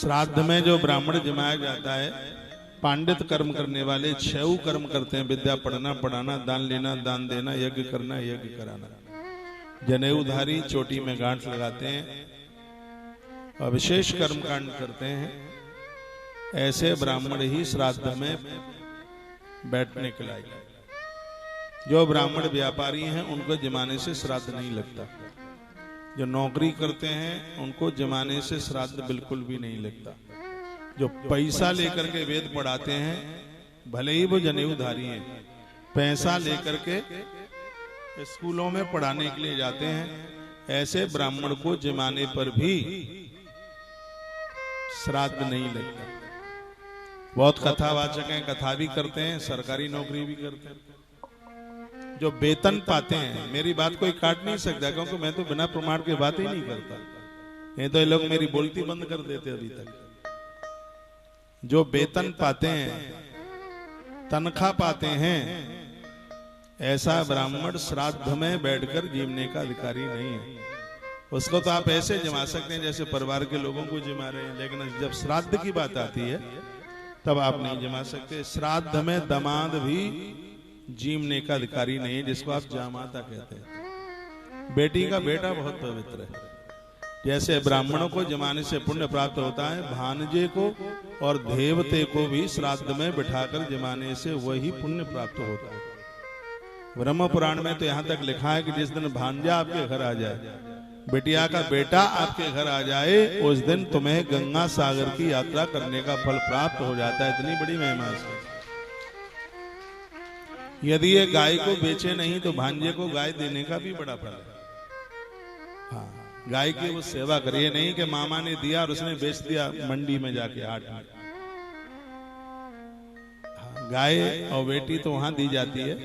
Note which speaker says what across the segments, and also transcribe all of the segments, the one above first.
Speaker 1: श्राद्ध में जो ब्राह्मण जमाया जाता है, पांडित कर्म करने वाले 6 कर्म करते हैं। विद्या पढ़ना, पढ़ाना, दान लेना, दान देना, यज्ञ करना, यज्ञ कराना। जनेऊधारी चोटी में गांठ लगाते हैं और विशेष कर्म कांड करते हैं। ऐसे ब्राह्मण ही श्राद्ध में बैठने के लायक। जो ब्राह्मण व्यापारी हैं उनको जमाने से श्राद्ध नहीं लगता। जो नौकरी करते हैं उनको जमाने से श्राद्ध बिल्कुल भी नहीं लगता। जो पैसा लेकर के वेद पढ़ाते हैं, भले ही वो जनेऊधारी हैं, पैसा लेकर के स्कूलों में पढ़ाने के लिए जाते हैं, ऐसे ब्राह्मण को जमाने पर भी श्राद्ध नहीं लगता। बहुत कथावाचक हैं, कथा भी करते हैं, सरकारी नौकरी भी करते हैं। जो वेतन पाते हैं, मेरी बात कोई काट नहीं सकता, क्योंकि मैं तो बिना प्रमाण के बात ही नहीं करता। नहीं तो ये लोग मेरी बोलती बंद कर देते अभी तक। जो वेतन पाते हैं, तनख्वाह पाते हैं, ऐसा ब्राह्मण श्राद्ध में बैठकर जीवने का अधिकारी नहीं है। उसको तो आप ऐसे जमा सकते हैं जैसे परिवार के लोगों को जमा रहे हैं, लेकिन जब श्राद्ध की बात आती है तब आप नहीं जमा सकते। श्राद्ध में दामाद भी जीवने का अधिकारी नहीं है, जिसको आप जामाता कहते हैं। बेटी का बेटा बहुत पवित्र है। जैसे ब्राह्मणों को जमाने से पुण्य प्राप्त होता है, भांजे को और देवते को भी श्राद्ध में बिठाकर जमाने से वही पुण्य प्राप्त होता है। ब्रह्म पुराण में तो यहाँ तक लिखा है कि जिस दिन भांजा आपके घर आ जाए, बिटिया का बेटा आपके घर आ जाए, उस दिन तुम्हें गंगा सागर की यात्रा करने का फल प्राप्त हो जाता है। इतनी बड़ी महिमा है। यदि ये गाय को बेचे नहीं तो भांजे को गाय देने का भी बड़ा फल है। हाँ, गाय की वो सेवा करिए, नहीं कि मामा ने दिया और उसने बेच दिया मंडी में जाके हाट में। हाँ, गाय और बेटी तो वहां दी जाती है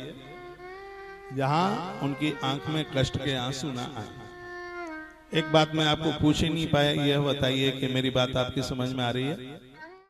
Speaker 1: जहां उनकी आंख में कष्ट के आंसू ना आए। एक बात मैं आपको पूछ ही नहीं पाया, यह बताइए कि मेरी बात आपकी समझ में आ रही है?